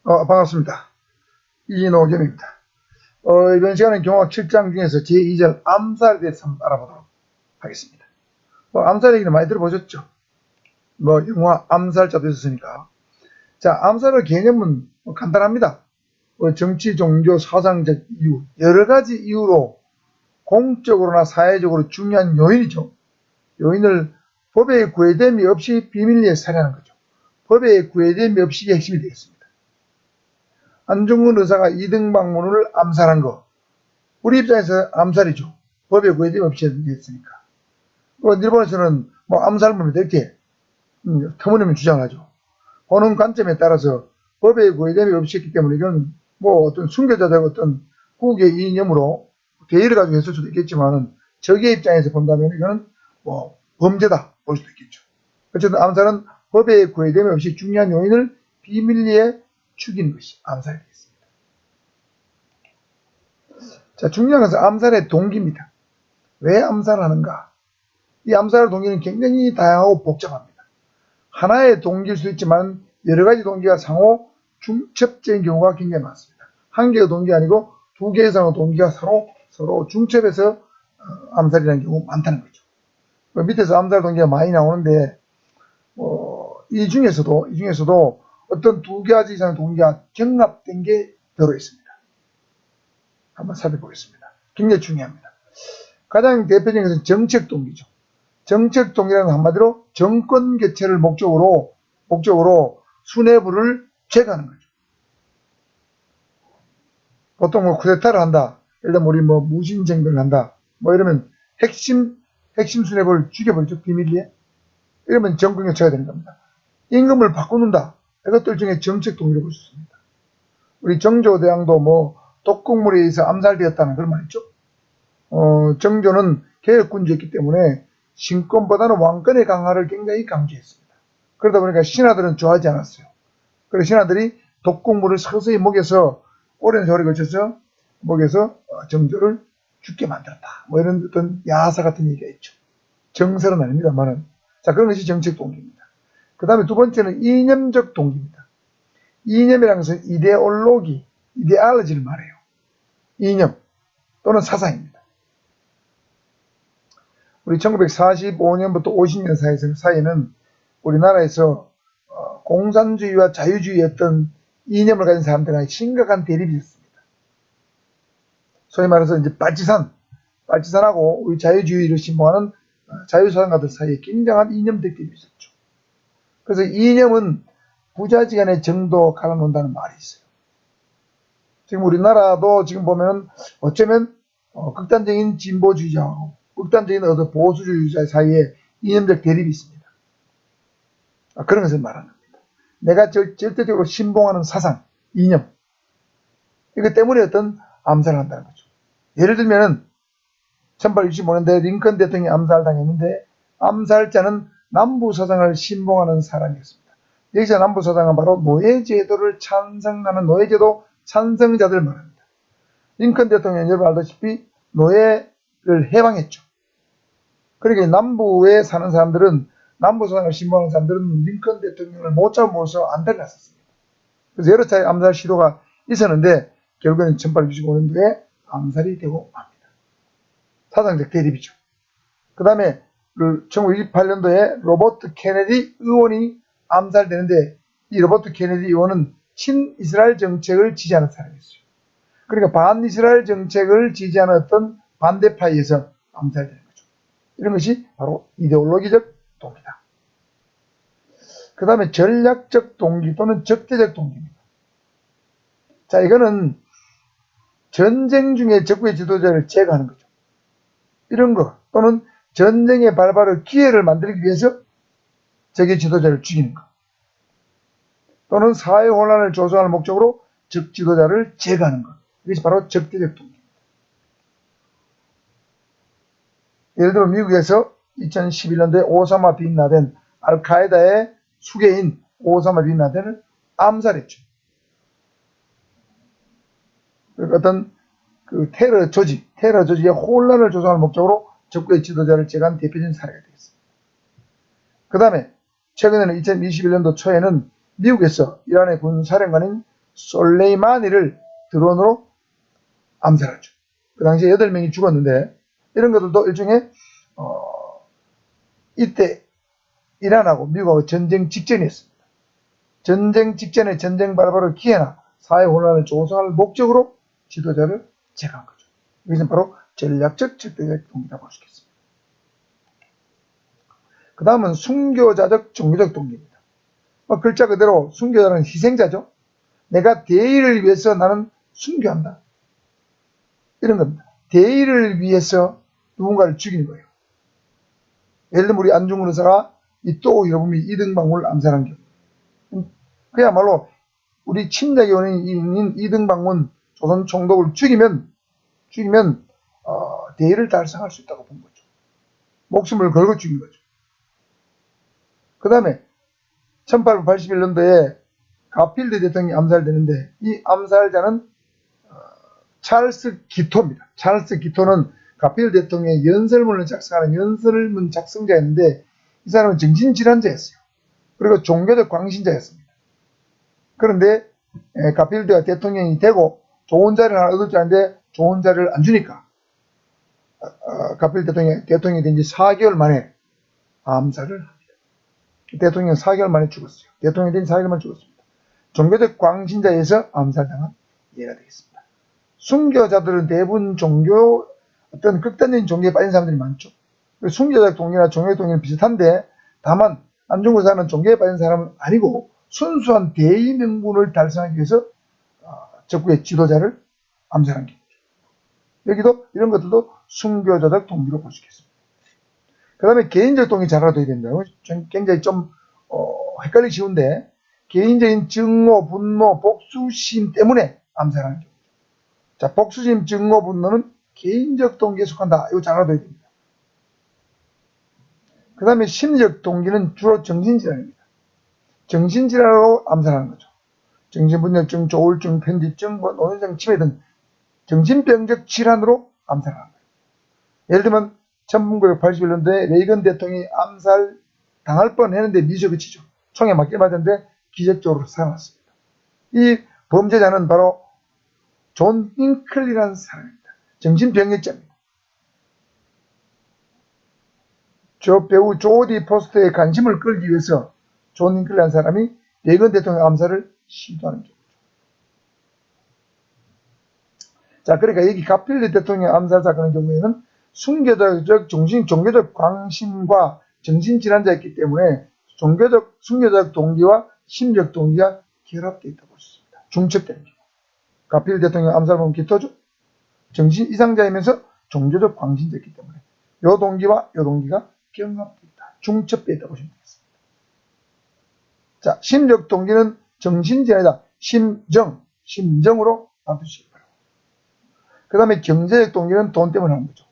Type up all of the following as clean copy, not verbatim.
반갑습니다. 이노겸입니다. 이번 시간은 경호학 7장 중에서 제2절 암살에 대해서 한번 알아보도록 하겠습니다. 암살 얘기는 많이 들어보셨죠? 영화 암살자도 있었으니까. 자, 암살의 개념은 간단합니다. 정치, 종교, 사상적 이유, 여러 가지 이유로 공적으로나 사회적으로 중요한 요인이죠. 요인을 법에 구애됨이 없이 비밀리에 살해하는 거죠. 법에 구애됨이 없이 이게 핵심이 되겠습니다. 안중근 의사가 이등방문을 암살한 거, 우리 입장에서 암살이죠. 법에 구애됨이 없이 했으니까. 일본에서는 암살범이 이렇게 터무니없는 주장을 하죠. 보는 관점에 따라서 법에 구애됨이 없이 했기 때문에 이건 어떤 순교자적 어떤 국의 이념으로 대의를 가지고 했을 수도 있겠지만은 적의 입장에서 본다면 이거는 범죄다 볼 수도 있겠죠. 어쨌든 암살은 법에 구애됨이 없이 중요한 요인을 비밀리에 죽이는 것이 암살이 되겠습니다. 자, 중요한 것은 암살의 동기입니다. 왜 암살하는가? 이 암살의 동기는 굉장히 다양하고 복잡합니다. 하나의 동기일 수 있지만 여러 가지 동기가 상호 중첩적인 경우가 굉장히 많습니다. 한 개의 동기가 아니고 두 개 이상의 동기가 서로 중첩해서 암살이라는 경우가 많다는 거죠. 밑에서 암살 동기가 많이 나오는데 이 중에서도 어떤 두 가지 이상의 동기가 경합된 게 들어있습니다. 한번 살펴보겠습니다. 굉장히 중요합니다. 가장 대표적인 것은 정책 동기죠. 정책 동기라는 건 한마디로 정권 교체를 목적으로 수뇌부를 제거하는 거죠. 보통 쿠데타를 한다. 예를 들면 우리 무신정변을 한다. 이러면 핵심 수뇌부를 죽여버리죠. 비밀리에. 이러면 정권 교체가 되는 겁니다. 임금을 바꾸는다. 이것도 일종의 정책 동기로 볼 수 있습니다. 우리 정조대왕도 독극물에 의해서 암살되었다는 그런 말 있죠. 정조는 개혁군주였기 때문에 신권보다는 왕권의 강화를 굉장히 강조했습니다. 그러다 보니까 신하들은 좋아하지 않았어요. 그래서 신하들이 독극물을 서서히 목에서 오랜 세월에 걸쳐서 목에서 정조를 죽게 만들었다. 이런 어떤 야사 같은 얘기가 있죠. 정설은 아닙니다만은. 자, 그런 것이 정책 동기입니다. 그 다음에 두 번째는 이념적 동기입니다. 이념이라는 것은 이데올로지를 말해요. 이념 또는 사상입니다. 우리 1945년부터 50년 사이에는 우리나라에서 공산주의와 자유주의의 어떤 이념을 가진 사람들과 심각한 대립이 있었습니다. 소위 말해서 이제 빨치산하고 우리 자유주의를 신봉하는 자유사상가들 사이에 굉장한 이념 대립이 있었죠. 그래서 이념은 부자지간의 정도 갈라놓는다는 말이 있어요. 지금 우리나라도 지금 보면 어쩌면 극단적인 진보주의자하고 극단적인 어떤 보수주의자 사이에 이념적 대립이 있습니다. 그런 것을 말하는 겁니다. 내가 절대적으로 신봉하는 사상, 이념, 이것 때문에 어떤 암살을 한다는 거죠. 예를 들면은 1865년대 링컨 대통령이 암살당했는데 암살자는 남부사상을 신봉하는 사람이었습니다. 여기서 남부사상은 바로 노예제도를 찬성하는 노예제도 찬성자들 말합니다. 링컨 대통령은 여러분 알다시피 노예를 해방했죠. 그러니까 남부에 사는 사람들은 남부사상을 신봉하는 사람들은 링컨 대통령을 못 잡아서 안 데려갔었습니다. 그래서 여러 차례 암살 시도가 있었는데 결국에는 1865년도에 암살이 되고 맙니다. 사상적 대립이죠. 그 다음에 1928년도에 로버트 케네디 의원이 암살되는데 이 로버트 케네디 의원은 친이스라엘 정책을 지지하는 사람이었어요. 그러니까 반이스라엘 정책을 지지하는 어떤 반대파에서 암살되는 거죠. 이런 것이 바로 이데올로기적 동기다. 그 다음에 전략적 동기 또는 적대적 동기입니다. 자, 이거는 전쟁 중에 적국의 지도자를 제거하는 거죠. 이런 거 또는 전쟁에 발발할 기회를 만들기 위해서 적의 지도자를 죽이는 것 또는 사회 혼란을 조성할 목적으로 적 지도자를 제거하는 것, 이것이 바로 적대적 동기입니다. 예를 들어 미국에서 2011년도에 오사마 빈 라덴, 알카에다의 수괴인 오사마 빈 라덴을 암살했죠. 어떤 테러 조직의 혼란을 조성할 목적으로 적국의 지도자를 제거한 대표적인 사례가 되겠습니다. 그 다음에 최근에는 2021년도 초에는 미국에서 이란의 군사령관인 솔레이마니를 드론으로 암살하죠. 그 당시에 8명이 죽었는데 이런 것들도 일종의 이때 이란하고 미국하고 전쟁 직전이었습니다. 전쟁 직전에 전쟁 발발을 기회나 사회 혼란을 조성할 목적으로 지도자를 제거한 거죠. 이것은 바로 전략적 적대적 동기라고 할 수 있겠습니다. 그 다음은 순교자적 종교적 동기입니다. 글자 그대로 순교자는 희생자죠. 내가 대의를 위해서 나는 순교한다. 이런 겁니다. 대의를 위해서 누군가를 죽이는 거예요. 예를 들면 우리 안중근 의사가 이또 여러분이 이등박문을 암살한 경우, 그야말로 우리 침략의 원인인 이등박문 조선 총독을 죽이면 대의를 달성할 수 있다고 본 거죠. 목숨을 걸고 죽인 거죠. 그 다음에 1881년도에 가필드 대통령이 암살되는데 이 암살자는 찰스 기토입니다. 찰스 기토는 가필드 대통령의 연설문을 작성하는 연설문 작성자였는데 이 사람은 정신질환자였어요. 그리고 종교적 광신자였습니다. 그런데 가필드가 대통령이 되고 좋은 자리를 하나 얻을 줄 알았는데 좋은 자리를 안 주니까 가필드 대통령이 된 지 4개월 만에 암살을 합니다. 대통령은 4개월 만에 죽었어요. 대통령이 된 지 4개월 만에 죽었습니다. 종교적 광신자에서 암살당한 예가 되겠습니다. 순교자들은 대부분 어떤 극단적인 종교에 빠진 사람들이 많죠. 순교자적 동기나 종교적 동기는 비슷한데 다만 안중근 의사는 종교에 빠진 사람은 아니고 순수한 대의 명분을 달성하기 위해서 적국의 지도자를 암살한 경우죠. 여기도 이런 것들도 순교자적 동기로 볼 수 있겠습니다. 그 다음에 개인적 동기 잘 알아둬야 된다고. 굉장히 좀 헷갈리기 쉬운데 개인적인 증오, 분노, 복수심 때문에 암살하는 경우죠. 자, 복수심, 증오, 분노는 개인적 동기에 속한다. 이거 잘 알아둬야 됩니다. 그 다음에 심리적 동기는 주로 정신질환입니다. 정신질환으로 암살하는 거죠. 정신분열증, 조울증, 편집증, 노년성 치매 등 정신병적 질환으로 암살하는 거예요. 예를 들면 1981년도에 레이건 대통령이 암살 당할 뻔했는데 미수에 그치죠. 총에 맞게 맞았는데 기적적으로 살아났습니다. 이 범죄자는 바로 존 잉클이라는 사람입니다. 정신병력자입니다. 저 배우 조디 포스터의 관심을 끌기 위해서 존 잉클이라는 사람이 레이건 대통령 암살을 시도하는 경우죠. 자, 그러니까 여기 가필드 대통령 암살 사건의 경우에는 순교자적 종교적 광심과 정신질환자였기 때문에 순교자적 동기와 심리적 동기가 결합되어 있다고 볼 수 있습니다. 중첩되는 경우. 가필드 대통령 암살 보면 기토죠. 정신 이상자이면서 종교적 광신자였기 때문에 요 동기와 요 동기가 병합되어 있다. 중첩되어 있다고 보시면 되겠습니다. 자, 심리적 동기는 정신질환이다. 심정으로 바꾸시기 바랍니다. 그 다음에 경제적 동기는 돈 때문에 하는 거죠.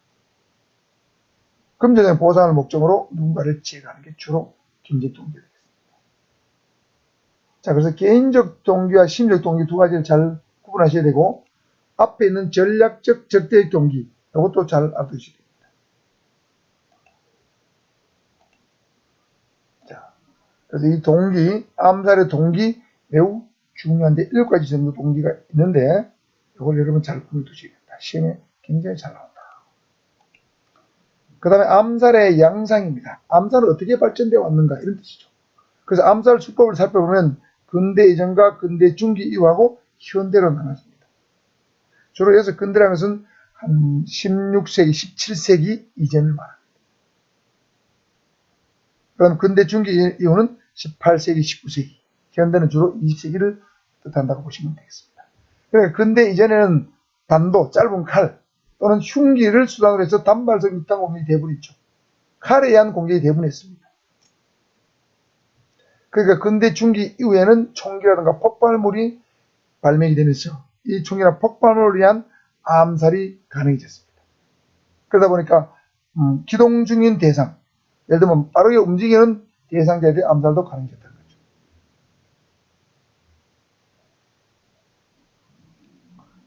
금전적 보상을 목적으로 누군가를 제거하는 게 주로 경제적 동기가 되겠습니다. 자, 그래서 개인적 동기와 심리적 동기 두 가지를 잘 구분하셔야 되고 앞에 있는 전략적 적대적 동기 이것도 잘 알아두셔야 됩니다. 자, 그래서 이 동기, 암살의 동기 매우 중요한데 7가지 정도 동기가 있는데 이걸 여러분 잘 구분해두셔야 됩니다. 시험에 굉장히 잘 나온다. 그 다음에 암살의 양상입니다. 암살은 어떻게 발전되어 왔는가 이런 뜻이죠. 그래서 암살 수법을 살펴보면 근대 이전과 근대 중기 이후하고 현대로 나눠집니다. 주로 여기서 근대라는 것은 한 16세기, 17세기 이전을 말합니다. 그럼 근대 중기 이후는 18세기, 19세기, 현대는 주로 20세기를 뜻한다고 보시면 되겠습니다. 그러니까 근대 이전에는 단도, 짧은 칼 또는 흉기를 수단으로 해서 단발성 입당 공격이 대부분이죠. 칼에 의한 공격이 대부분했습니다. 그러니까 근대 중기 이후에는 총기라든가 폭발물이 발명이 되면서 이 총기나 폭발물을 위한 암살이 가능해졌습니다. 그러다 보니까 기동 중인 대상, 예를 들면 빠르게 움직이는 대상자에 대해 암살도 가능해졌다는 거죠.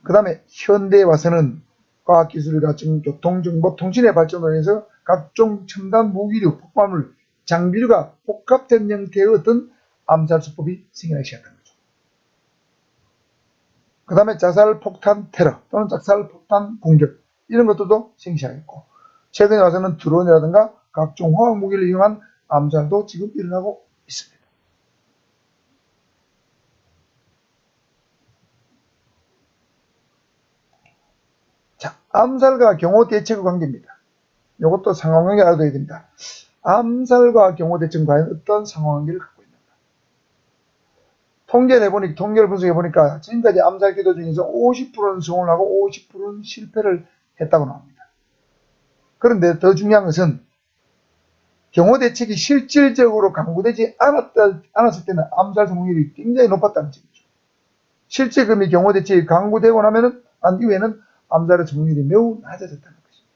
그 다음에 현대에 와서는 과학기술을 갖춘 교통정보 통신의 발전으로 해서 각종 첨단 무기류, 폭발물, 장비류가 복합된 형태의 어떤 암살 수법이 생겨나기 시작한 거죠. 그 다음에 자살폭탄 테러 또는 자살폭탄 공격 이런 것들도 생기하겠고 최근에 와서는 드론이라든가 각종 화학무기를 이용한 암살도 지금 일어나고 있습니다. 자, 암살과 경호대책의 관계입니다. 이것도 상호관계를 알아둬야 됩니다. 암살과 경호대책은 과연 어떤 상호관계를 갖고 있는가? 통계를 분석해보니까 지금까지 암살 기도 중에서 50%는 성공을 하고 50%는 실패를 했다고 나옵니다. 그런데 더 중요한 것은 경호대책이 실질적으로 강구되지 않았을 때는 암살 성공률이 굉장히 높았다는 점이죠. 실제 금이 경호대책이 강구되고 난 이후에는 암살의 성공률이 매우 낮아졌다는 것입니다.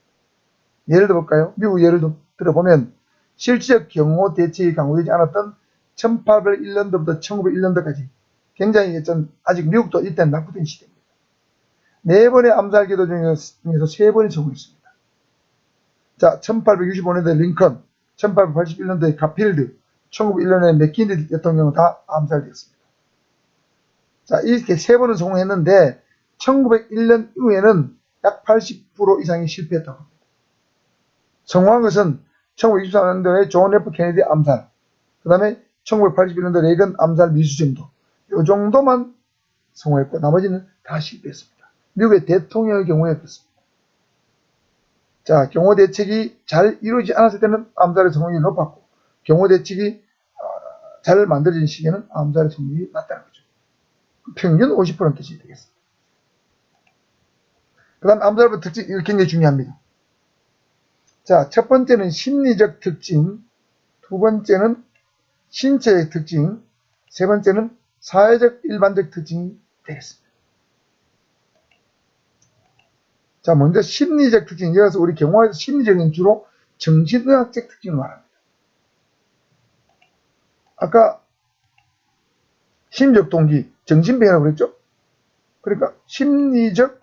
예를 들어볼까요? 미국 예를 들어보면 실질적 경호대책이 강구되지 않았던 1801년도부터 1901년도까지 굉장히 아직 미국도 이때는 낙후된 시대입니다. 4번의 암살 기도 중에서 3번이 성공했습니다. 자, 1865년도에 링컨, 1881년도에 가필드, 1901년에 맥킨리 대통령은 다 암살되었습니다. 자, 이렇게 3번은 성공했는데 1901년 이후에는 약 80% 이상이 실패했다고 합니다. 성공한 것은 1924년도에 존 F 케네디 암살, 그 다음에 1981년도 레이건 암살 미수 정도, 이 정도만 성공했고 나머지는 다 실패했습니다. 미국의 대통령의 경우에 그렇습니다. 자, 경호대책이 잘 이루어지지 않았을 때는 암살의 성공률이 높았고 경호대책이 잘 만들어진 시기에는 암살의 성공률이 낮다는 거죠. 평균 50%는 뜻이 되겠습니다. 그 다음 암살의 특징, 이거 굉장히 중요합니다. 자, 첫 번째는 심리적 특징, 두 번째는 신체적 특징, 세 번째는 사회적 일반적 특징이 되겠습니다. 자, 먼저 심리적 특징. 여기서 우리 경호에서 심리적인 주로 정신의학적 특징을 말합니다. 아까 심리적 동기, 정신병이라고 그랬죠? 그러니까 심리적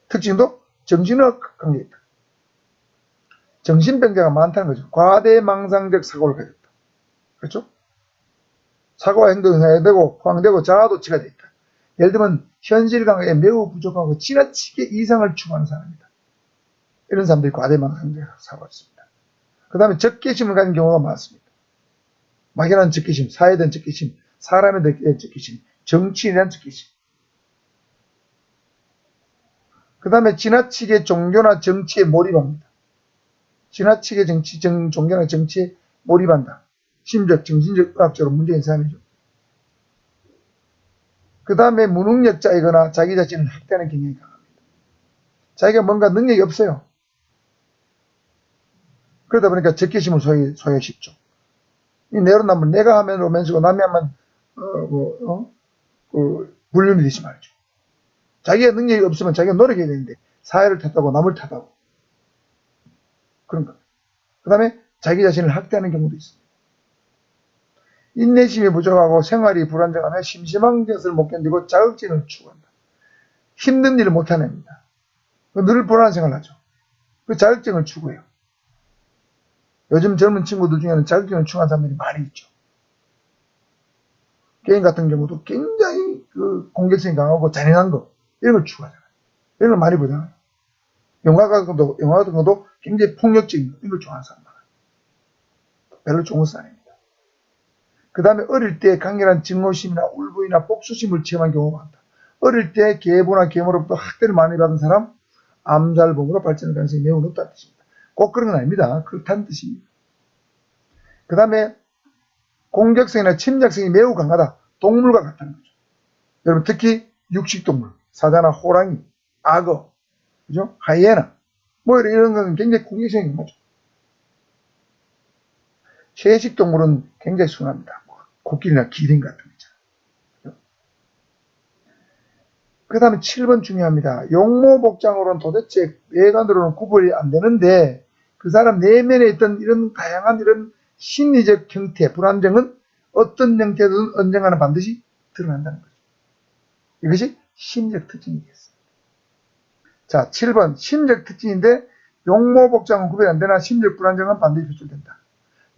특징도 정신의학 관계에 있다. 정신병자가 많다는 거죠. 과대망상적 사고를 가졌다. 그렇죠? 사고와 행동이 해되고 포항되고 자아도취가 되어 있다. 예를 들면 현실 감각에 매우 부족하고 지나치게 이상을 추구하는 사람입니다. 이런 사람들이 과대망상적 사고가 있습니다. 그 다음에 적개심을 가진 경우가 많습니다. 막연한 적개심, 사회에 대한 적개심, 사람에 대한 적개심, 정치에 대한 적개심. 그 다음에 지나치게 종교나 정치에 몰입합니다. 지나치게 종교나 정치에 몰입한다. 심적, 정신적, 의학적으로 문제인 사람이죠. 그 다음에 무능력자이거나 자기 자신을 학대하는 경향이 강합니다. 자기가 뭔가 능력이 없어요. 그러다 보니까 적개심을 소유하십죠. 이 내로남불, 내가 하면 로맨스고 남이 하면 불륜이 되지 말죠. 자기가 능력이 없으면 자기가 노력해야 되는데 사회를 탓하고 남을 탓하고 그런 겁니다. 그 다음에 자기 자신을 학대하는 경우도 있습니다. 인내심이 부족하고 생활이 불안정하며 심심한 것을 못 견디고 자극적을 추구한다. 힘든 일을 못 해냅니다. 늘 불안한 생활을 하죠. 그 자격증을 추구해요. 요즘 젊은 친구들 중에는 자격증을 추구하는 사람들이 많이 있죠. 게임 같은 경우도 굉장히 공격성이 강하고 잔인한 거 이런 걸 추구하잖아요. 이런 걸 많이 보잖아요. 영화 같은 것도 굉장히 폭력적인 거 이런 걸 좋아하는 사람 많아요. 별로 좋은 것은 아닙니다. 그 다음에 어릴 때 강렬한 증오심이나 울분이나 복수심을 체험한 경우가 많다. 어릴 때 계보나 계모로부터 학대를 많이 받은 사람 암살범으로 발전할 가능성이 매우 높다는 뜻입니다. 꼭 그런 건 아닙니다. 그렇다는 뜻입니다. 그 다음에 공격성이나 침략성이 매우 강하다. 동물과 같다는 거죠. 여러분 특히 육식동물, 사자나 호랑이, 악어, 그죠? 하이에나 뭐 이런 건 굉장히 공격성이 강하죠. 채식동물은 굉장히 순합니다. 코끼리나 기린 같은 거 있잖아요. 그 다음에 7번 중요합니다. 용모복장으로는 도대체 외관으로는 구분이 안 되는데 그 사람 내면에 있던 이런 다양한 이런 심리적 형태, 불안정은 어떤 형태든 언젠가는 반드시 드러난다는 거죠. 이것이 심리적 특징이겠습니다. 자, 7번 심리적 특징인데 용모복장은 구분이 안 되나 심리적 불안정은 반드시 표출된다.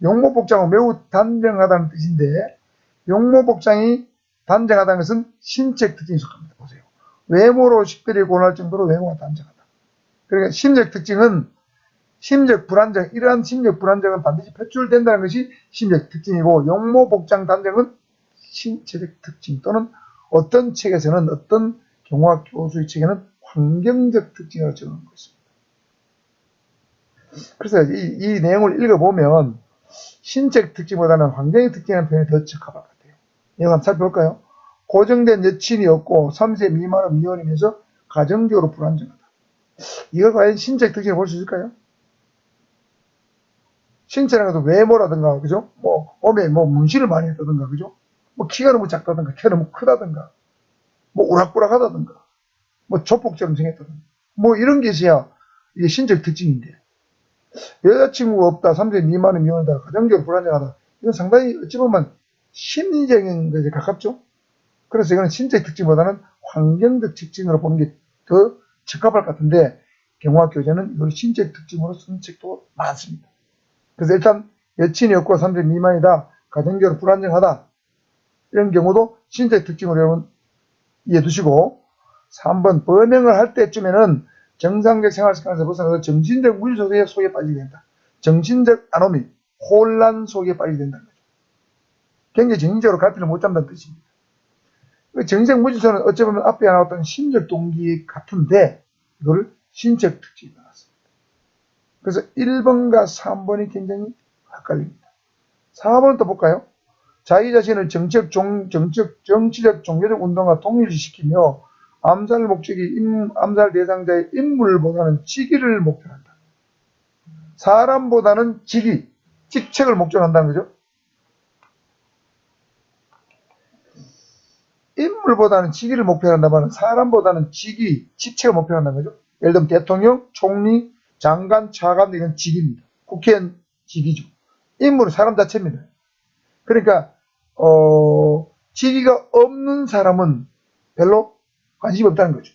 용모복장은 매우 단정하다는 뜻인데 용모복장이 단정하다는 것은 신체적 특징에 속합니다. 보세요. 외모로 식별이 고난할 정도로 외모가 단정하다. 그러니까 심적 특징은 심적 불안정, 이러한 심적 불안정은 반드시 표출된다는 것이 심적 특징이고, 용모 복장 단정은 신체적 특징 또는 어떤 책에서는, 어떤 경호학 교수의 책에는 환경적 특징으로 적은 것입니다. 그래서 이 내용을 읽어보면 신체적 특징보다는 환경적 특징이라는 표현이 더 적합할 것 같아요. 내용 한번 살펴볼까요? 고정된 여친이 없고 3세 미만은 미혼이면서 가정적으로 불안정하다. 이걸 과연 신체적 특징을 볼 수 있을까요? 신체라는 것도 외모라든가, 그죠? 몸에 문신을 많이 했다든가, 그죠? 키가 너무 작다든가, 키가 너무 크다든가, 우락부락하다든가, 조폭처럼 생겼다든가, 이런 게 있어야 이게 신체적 특징인데, 여자친구가 없다, 3세 미만은 미혼이다, 가정적으로 불안정하다. 이건 상당히 어찌 보면 심리적인 것에 가깝죠? 그래서 이거는 신체적 특징보다는 환경적 특징으로 보는 게 더 적합할 것 같은데, 경호학 교재는 이걸 신체적 특징으로 쓰는 책도 많습니다. 그래서 일단 여친이 없고 3세 미만이다, 가정적으로 불안정하다, 이런 경우도 신체적 특징으로 여러분 이해해 두시고, 3번 범행을 할 때쯤에는 정상적 생활 습관에서 벗어나서 정신적 무질서 속에 빠지게 된다. 정신적 아노미, 혼란 속에 빠지게 된다는 거죠. 굉장히 정신적으로 갈피를 못 잡는다는 뜻입니다. 정신적 무질서는 어찌 보면 앞에 나왔던 심적 동기 같은데, 이거를 신체적 특징이 나왔습니다. 그래서 1번과 3번이 굉장히 헷갈립니다. 4번 또 볼까요? 자기 자신을 정치적, 종교적 운동과 동일시키며 암살 목적이 암살 대상자의 인물보다는 직위를 목표로 한다. 사람보다는 직위, 직책을 목표로 한다는 거죠. 인물보다는 직위를 목표로 한다는 말은 사람보다는 직위, 직책을 목표로 한다는 거죠. 예를 들면 대통령, 총리, 장관, 차관, 이건 직위입니다. 국회의원 직위죠. 인물은 사람 자체입니다. 그러니까 직위가 없는 사람은 별로 관심이 없다는 거죠.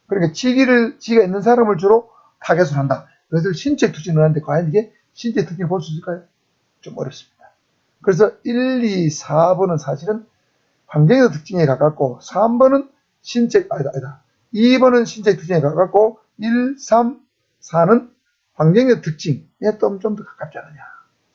그러니까 직위가 있는 사람을 주로 타겟을 한다. 그래서 신체 특징을 하는데 과연 이게 신체 특징을 볼 수 있을까요? 좀 어렵습니다. 그래서 1, 2, 4번은 사실은 환경적 특징에 가깝고, 3번은 아니다. 2번은 신체 특징에 가깝고, 1, 3, 4는 환경적 특징에 좀 더 가깝지 않느냐.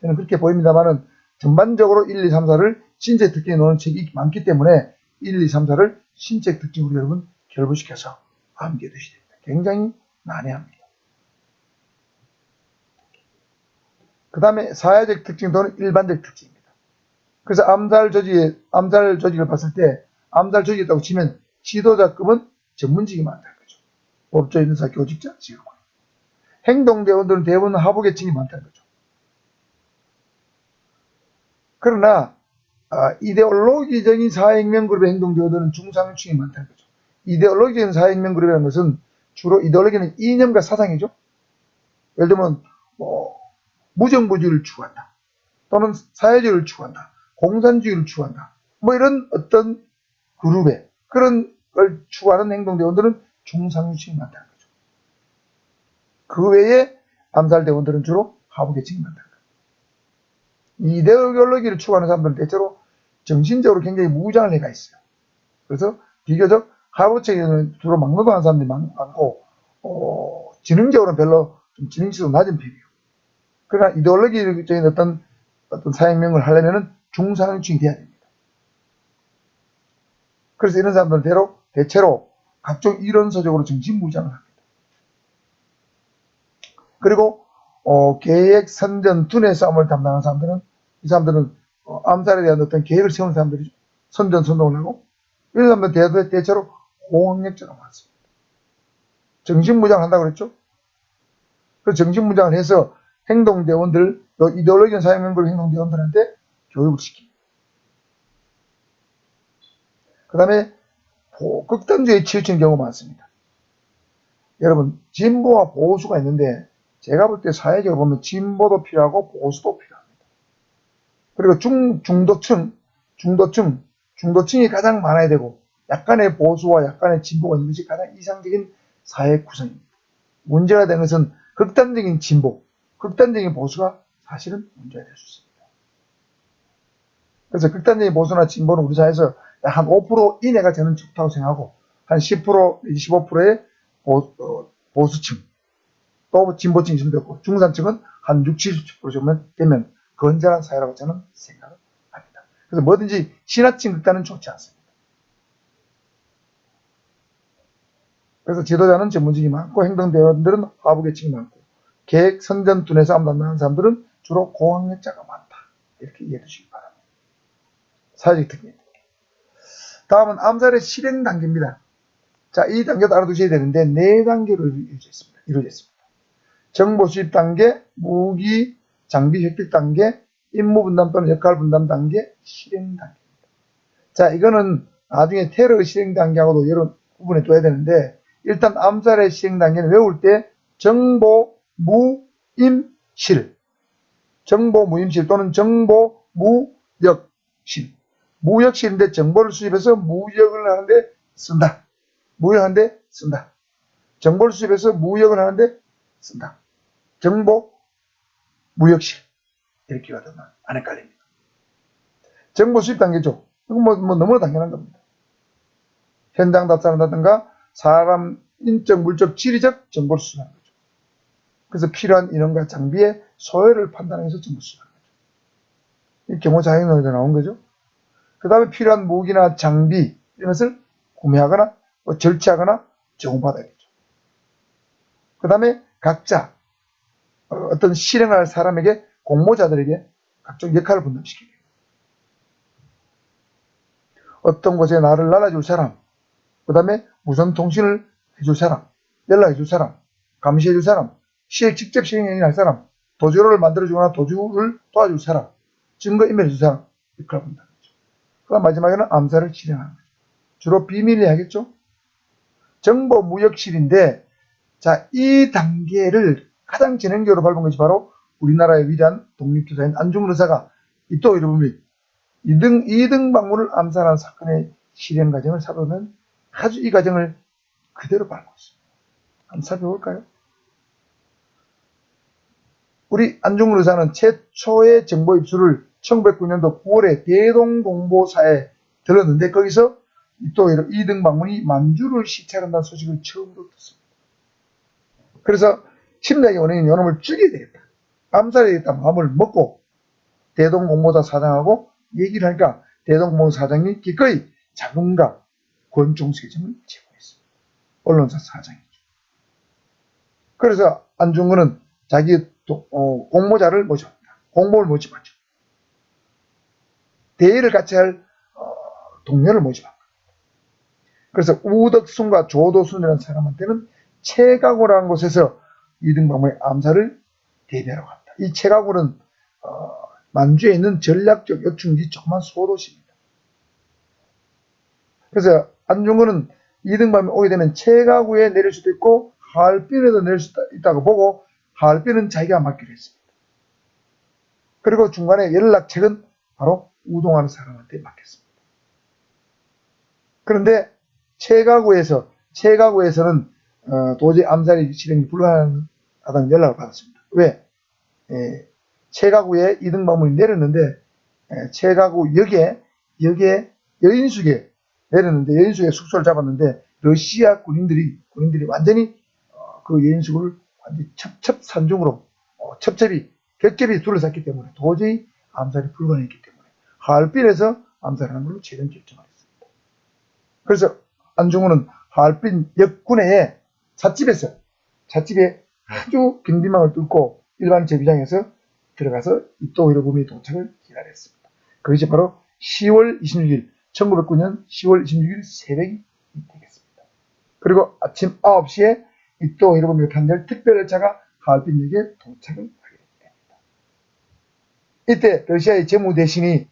저는 그렇게 보입니다만은, 전반적으로 1, 2, 3, 4를 신체 특징에 놓는 책이 많기 때문에 1, 2, 3, 4를 신체 특징으로 여러분 결부시켜서 암기해 두셔야 됩니다. 굉장히 난해합니다. 그 다음에 사회적 특징 또는 일반적 특징입니다. 그래서 암살 조직을 봤을 때 암살 조직이 있다고 치면 지도자급은 전문직이 많다는 거죠. 법조, 인사, 교직자, 직업군. 행동대원들은 대부분 하부계층이 많다는 거죠. 그러나 이데올로기적인 사회혁명 그룹의 행동대원들은 중상층이 많다는 거죠. 이데올로기적인 사회혁명 그룹이라는 것은 주로 이데올로기는 이념과 사상이죠. 예를 들면 무정부주의를 추구한다, 또는 사회주의를 추구한다, 공산주의를 추구한다, 이런 어떤 그룹의 그런 걸 추구하는 행동대원들은 중상층이 많다는 거죠. 그 외에 암살대원들은 주로 하부계층이 많다는 거죠. 이데올로기를 추구하는 사람들은 대체로 정신적으로 굉장히 무장을 해가 있어요. 그래서 비교적 하부층에는 주로 막노동하는 사람들이 많고, 지능적으로는 별로 좀 지능치도 낮은 편이에요. 그러나 이데올로기적인 어떤 사회혁명을 하려면은 중상층이 돼야 됩니다. 그래서 이런 사람들은 대체로 각종 이론서적으로 정신무장을 합니다. 그리고 계획, 선전, 두뇌 싸움을 담당하는 사람들은, 이 사람들은 암살에 대한 어떤 계획을 세우는 사람들이죠. 선전, 선동을 하고, 이런 사람들은 대체로 호응력자가 많습니다. 정신무장을 한다고 그랬죠? 그래서 정신무장을 해서 행동대원들, 이데올로기적 사회혁명그룹 행동대원들한테 교육을 시킵니다. 그 다음에 극단주의에 치우치는 경우가 많습니다. 여러분, 진보와 보수가 있는데, 제가 볼 때 사회적으로 보면 진보도 필요하고 보수도 필요합니다. 그리고 중도층이 가장 많아야 되고, 약간의 보수와 약간의 진보가 있는 것이 가장 이상적인 사회 구성입니다. 문제가 되는 것은 극단적인 진보, 극단적인 보수가 사실은 문제가 될 수 있습니다. 그래서 극단적인 보수나 진보는 우리 사회에서 한 5% 이내가 저는 좋다고 생각하고, 한 10%, 25%의 보수층, 또 진보층이 좀 되고, 중산층은 한 60, 70% 정도 되면 건전한 사회라고 저는 생각을 합니다. 그래서 뭐든지 지나친 극단은 좋지 않습니다. 그래서 지도자는 전문직이 많고, 행동대원들은 하부계층이 많고, 계획, 선전, 둔에서 아무도 안 나는 사람들은 주로 고학력자가 많다. 이렇게 이해해 주시기 바랍니다. 사회적 특징입니다. 다음은 암살의 실행 단계입니다. 자, 이 단계도 알아두셔야 되는데, 4단계로 이루어졌습니다. 정보 수집 단계, 무기, 장비 획득 단계, 임무 분담 또는 역할 분담 단계, 실행 단계입니다. 자, 이거는 나중에 테러 실행 단계하고도 여러 구분해 둬야 되는데, 일단 암살의 실행 단계는 외울 때 정보, 무, 임, 실. 정보, 무임실 또는 정보, 무역실. 무역실인데 정보를 수집해서 무역을 하는데 쓴다. 무역하는데 쓴다. 정보를 수집해서 무역을 하는데 쓴다. 정보, 무역실. 이렇게 가되면 안 헷갈립니다. 정보 수집 단계죠. 이건 뭐 너무나 당연한 겁니다. 현장 답사한다든가 사람, 인적, 물적, 지리적 정보를 수집하는 거죠. 그래서 필요한 인원과 장비의 소요를 판단해서 정보 수집하는 거죠. 이 경호자격론에서 나온 거죠. 그 다음에 필요한 무기나 장비 이런 것을 구매하거나 절취하거나 제공받아야겠죠. 그 다음에 각자 어떤 실행할 사람에게 공모자들에게 각종 역할을 분담시키게. 어떤 곳에 나를 날아줄 사람, 그 다음에 무선 통신을 해줄 사람, 연락해줄 사람, 감시해줄 사람, 직접 시행할 사람, 도주를 만들어주거나 도주를 도와줄 사람, 증거 인멸해줄 사람, 역할을 분담하죠. 그 다음 마지막에는 암살을 실행하는 거죠. 주로 비밀리에 하겠죠. 정보 무역실인데, 자, 이 단계를 가장 진행적으로 밟은 것이 바로 우리나라의 위대한 독립투사인 안중근 의사가 이또 이름이 2등 방문을 암살한 사건의 실행 과정을 살펴보면 아주 이 과정을 그대로 밟고 있습니다. 한번 살펴볼까요? 우리 안중근 의사는 최초의 정보 입수를 1909년도 9월에 대동공보사에 들었는데 거기서 또 2등 방문이 만주를 시찰한다는 소식을 처음으로 듣습니다. 그래서 심장의 원인인 요놈을 죽여야 되겠다. 암살해야 되겠다 마음을 먹고 대동공보사 사장하고 얘기를 하니까 대동공보사 사장이 기꺼이 자금과 권총세점을 제공했습니다. 언론사 사장이죠. 그래서 안중근은 자기 공모자를 모집합니다. 공모를 모집하죠. 대의를 같이 할 동료를 모집합니다. 그래서 우덕순과 조도순이라는 사람한테는 최가구라는 곳에서 2등 방문의 암살을 대비하라고 합니다. 이 최가구는 만주에 있는 전략적 요충지 조그만 소도시입니다. 그래서 안중근은 2등 방문에 오게 되면 최가구에 내릴 수도 있고 하얼빈에도 내릴 수 있다고 보고 하얼빈은 자기가 맡기로 했습니다. 그리고 중간에 연락책은 바로 우동하는 사람한테 맡겼습니다. 그런데 최가구에서는 도저히 암살이 실행이 불가능하다는 연락을 받았습니다. 왜? 최가구에 2등 방문이 내렸는데 최가구 역에 여인숙에 내렸는데 여인숙에 숙소를 잡았는데 러시아 군인들이 완전히 그 여인숙을 완전히 첩첩산중으로 겹겹이 둘러쌌기 때문에 도저히 암살이 불가능했기 때문에 하얼빈에서 암살하는 걸로 최종 결정하였습니다. 그래서 안중근은 하얼빈 역군의 잣집에 아주 경비망을 뚫고 일반 제비장에서 들어가서 이토 히로부미의 도착을 기다렸습니다. 그것이 바로 10월 26일 1909년 10월 26일 새벽이 되겠습니다. 그리고 아침 9시에 이토 히로부미의 탄절 특별열차가 하얼빈역에 도착을 하게 됩니다. 이때 러시아의 재무대신이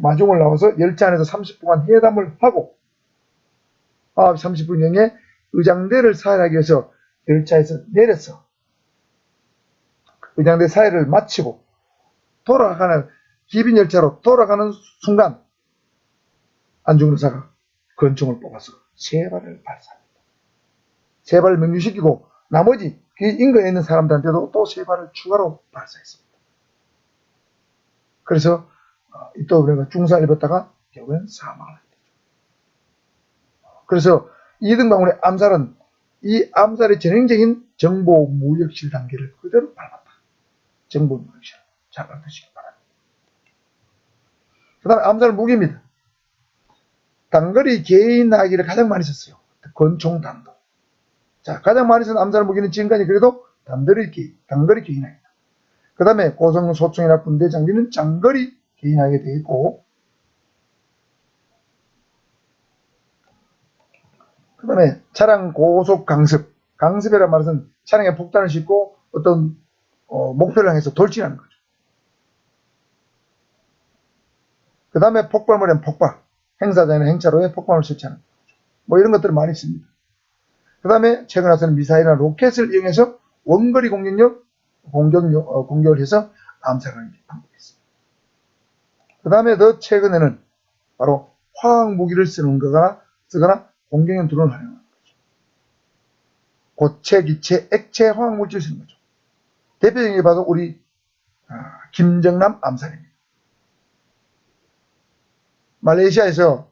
마중을 나와서 열차 안에서 30분간 회담을 하고 9시 30분경에 의장대를 사회하기 위해서 열차에서 내려서 의장대 사회를 마치고 돌아가는 기빈열차로 돌아가는 순간 안중근 의사가 권총을 뽑아서 3발을 발사합니다. 3발을 명중시키고 나머지 그 인근에 있는 사람들한테도 또 3발을 추가로 발사했습니다. 그래서 또 우리가 중상을 입었다가 결국엔 사망을 하게 되죠. 그래서 이등병원의 암살은 이 암살의 전형적인 정보 무력실 단계를 그대로 밟았다. 정보 무력실. 잘 알아두시기 바랍니다. 그 다음에 암살 무기입니다. 단거리 개인하기를 가장 많이 썼어요. 권총 단도. 자, 가장 많이 쓴 암살 무기는 지금까지 그래도 단거리 개인하기다. 그 다음에 고성 소총이나 군대 장비는 장거리 개인하게 되어 있고, 그 다음에 차량 고속 강습. 강습이라는 말은 차량에 폭탄을 싣고 어떤 목표를 향해서 돌진하는 거죠. 그 다음에 폭발물엔 폭발. 행사장이나 행차로에 폭발을 설치하는 거죠. 뭐 이런 것들을 많이 씁니다. 그 다음에 최근 와서는 미사일이나 로켓을 이용해서 원거리 공격을 해서 암살하는 방법이 있습니다. 그 다음에 더 최근에는 바로 화학무기를 쓰거나 공격용 드론을 활용하는 거죠. 고체, 기체, 액체 화학물질을 쓰는 거죠. 대표적인 게 바로 우리 김정남 암살입니다. 말레이시아에서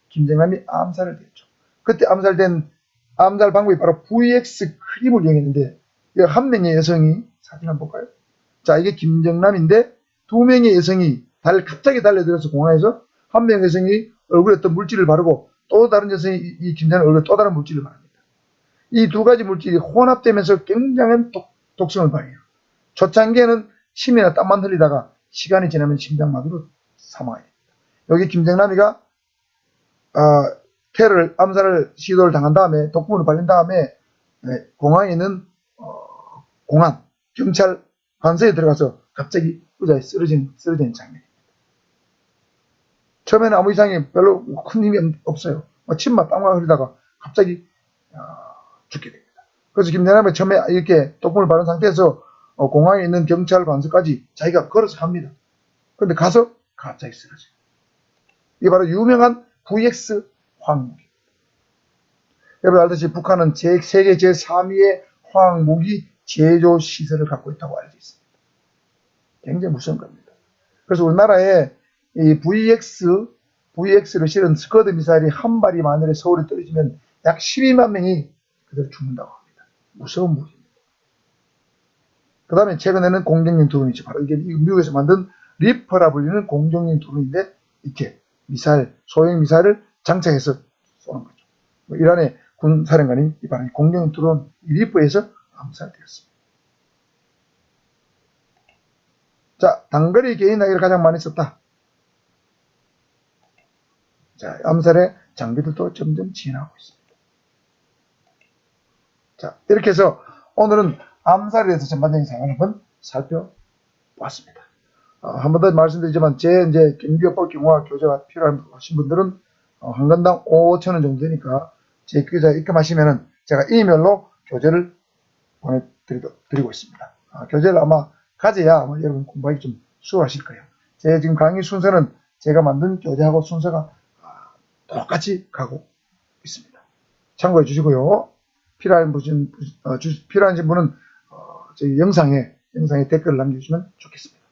김정남이 암살을 됐죠. 그때 암살 방법이 바로 VX 크림을 이용했는데, 한 명의 여성이, 사진 한번 볼까요? 자, 이게 김정남인데, 두 명의 여성이 갑자기 달려들어서 공항에서 한 명의 여성이 얼굴에 어떤 물질을 바르고 또 다른 여성이 이 김정남 얼굴에 또 다른 물질을 바릅니다. 이 두 가지 물질이 혼합되면서 굉장한 독성을 발휘해요. 초창기에는 침이나 땀만 흘리다가 시간이 지나면 심장마비로 사망해요. 여기 김정남이가 암살을 시도를 당한 다음에 독부문을 발린 다음에 공항에 있는 경찰 관서에 들어가서 갑자기 의자에 쓰러지는 장면입니다. 처음에는 아무 이상이 별로 큰 힘이 없어요. 침만 땀만 흘리다가 갑자기 죽게 됩니다. 그래서 김정남이 처음에 이렇게 독부문을 바른 상태에서 공항에 있는 경찰 관서까지 자기가 걸어서 갑니다. 그런데 가서 갑자기 쓰러져요. 이게 바로 유명한 VX 화학무기. 여러분 알듯이 북한은 세계 제3위의 화학무기 제조 시설을 갖고 있다고 알려져 있습니다. 굉장히 무서운 겁니다. 그래서 우리나라에 이 VX를 실은 스커드 미사일이 한 발이 만일에 서울에 떨어지면 약 12만 명이 그대로 죽는다고 합니다. 무서운 무기입니다. 그 다음에 최근에는 공격용 드론이죠. 바로 이게 미국에서 만든 리퍼라 불리는 공격용 드론인데, 이렇게 소형 미사일을 장착해서 쏘는 거죠. 이란의 군사령관이 이번에 공격용 드론 리퍼에서 암살되었습니다. 자, 단거리 개인하기를 가장 많이 썼다. 자, 암살의 장비들도 점점 진화하고 있습니다. 자, 이렇게 해서 오늘은 암살에 대해서 전반적인 상황을 한번 살펴보았습니다. 한 번 더 말씀드리지만, 이제 경비협법 경우와 교재가 필요하신 분들은 한 건당 5,000원 정도 되니까 제 교재 입금하시면은 제가 이메일로 교재를 보내드리고 있습니다. 교재를 아마 가져야 여러분 공부하기 좀 수월하실 거예요. 제 지금 강의 순서는 제가 만든 교재하고 순서가 똑같이 가고 있습니다. 참고해 주시고요. 필요하신 분은 저희 영상에 댓글을 남겨주시면 좋겠습니다.